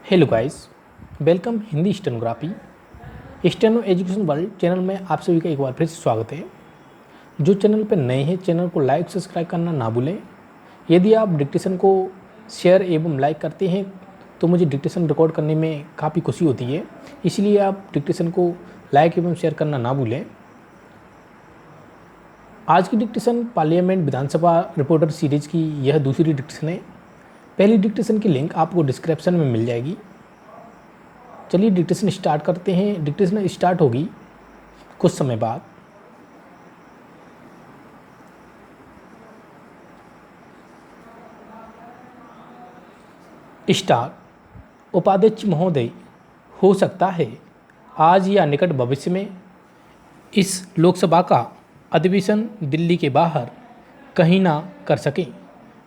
Hello guys, welcome Hindi stenography steno education world channel में आप सभी का एक बार फिर से स्वागत है। जो चैनल पर नए हैं चैनल को लाइक सब्सक्राइब करना ना भूलें। यदि आप डिक्टेशन को शेयर एवं लाइक करते हैं तो मुझे डिक्टेशन रिकॉर्ड करने में काफ़ी खुशी होती है, इसलिए आप डिक्टेशन को लाइक एवं शेयर करना ना भूलें। आज की डिक्टेशन पार्लियामेंट विधानसभा रिपोर्टर सीरीज की यह दूसरी डिक्टेशन है। पहली डिक्टेशन की लिंक आपको डिस्क्रिप्शन में मिल जाएगी। चलिए डिक्टेशन स्टार्ट करते हैं। डिक्टेशन स्टार्ट होगी कुछ समय बाद। स्टार्ट। उपाध्यक्ष महोदय, हो सकता है आज या निकट भविष्य में इस लोकसभा का अधिवेशन दिल्ली के बाहर कहीं ना कर सकें,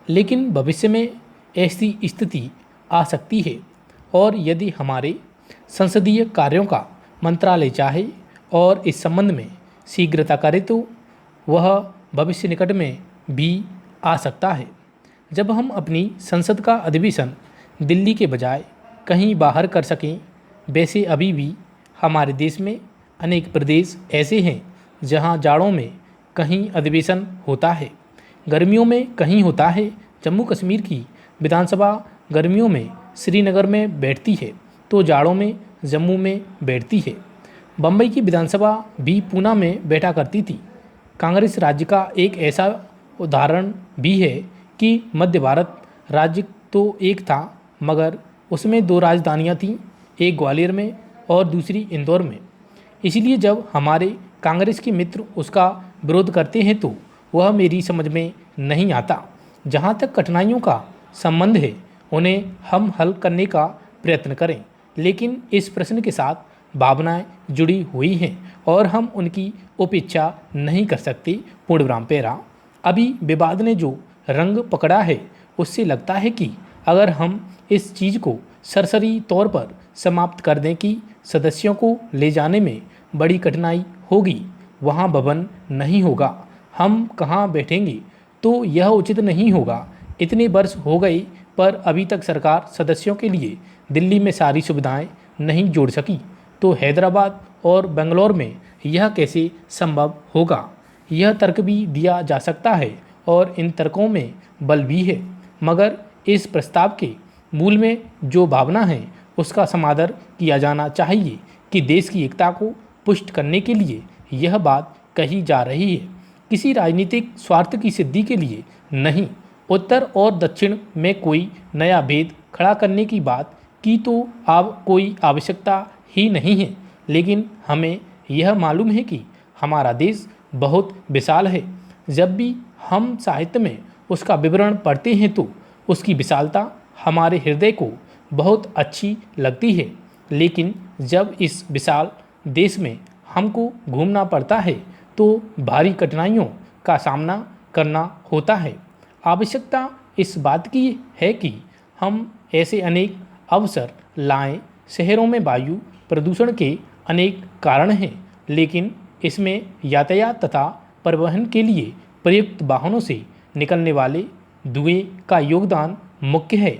लेकिन भविष्य में ऐसी स्थिति आ सकती है और यदि हमारे संसदीय कार्यों का मंत्रालय चाहे और इस संबंध में शीघ्रता करे तो वह भविष्य निकट में भी आ सकता है। जब हम अपनी संसद का अधिवेशन दिल्ली के बजाय कहीं बाहर कर सकें। वैसे अभी भी हमारे देश में अनेक प्रदेश ऐसे हैं जहां जाड़ों में कहीं अधिवेशन होता है, गर्मियों में कहीं होता है। जम्मू कश्मीर की विधानसभा गर्मियों में श्रीनगर में बैठती है तो जाड़ों में जम्मू में बैठती है। बम्बई की विधानसभा भी पूना में बैठा करती थी। कांग्रेस राज्य का एक ऐसा उदाहरण भी है कि मध्य भारत राज्य तो एक था मगर उसमें दो राजधानियां थीं, एक ग्वालियर में और दूसरी इंदौर में। इसलिए जब हमारे कांग्रेस के मित्र उसका विरोध करते हैं तो वह मेरी समझ में नहीं आता। जहाँ तक कठिनाइयों का संबंध है उन्हें हम हल करने का प्रयत्न करें, लेकिन इस प्रश्न के साथ भावनाएं जुड़ी हुई हैं और हम उनकी उपेक्षा नहीं कर सकते। पूर्णविराम पेरा। अभी विवाद ने जो रंग पकड़ा है उससे लगता है कि अगर हम इस चीज़ को सरसरी तौर पर समाप्त कर दें कि सदस्यों को ले जाने में बड़ी कठिनाई होगी, वहाँ भवन नहीं होगा, हम कहाँ बैठेंगे, तो यह उचित नहीं होगा। इतने वर्ष हो गए पर अभी तक सरकार सदस्यों के लिए दिल्ली में सारी सुविधाएं नहीं जोड़ सकी, तो हैदराबाद और बेंगलोर में यह कैसे संभव होगा। यह तर्क भी दिया जा सकता है और इन तर्कों में बल भी है, मगर इस प्रस्ताव के मूल में जो भावना है उसका समादर किया जाना चाहिए कि देश की एकता को पुष्ट करने के लिए यह बात कही जा रही है, किसी राजनीतिक स्वार्थ की सिद्धि के लिए नहीं। उत्तर और दक्षिण में कोई नया भेद खड़ा करने की बात की तो अब कोई आवश्यकता ही नहीं है, लेकिन हमें यह मालूम है कि हमारा देश बहुत विशाल है। जब भी हम साहित्य में उसका विवरण पढ़ते हैं तो उसकी विशालता हमारे हृदय को बहुत अच्छी लगती है, लेकिन जब इस विशाल देश में हमको घूमना पड़ता है तो भारी कठिनाइयों का सामना करना होता है। आवश्यकता इस बात की है कि हम ऐसे अनेक अवसर लाएं। शहरों में वायु प्रदूषण के अनेक कारण हैं, लेकिन इसमें यातायात तथा परिवहन के लिए प्रयुक्त वाहनों से निकलने वाले धुएं का योगदान मुख्य है।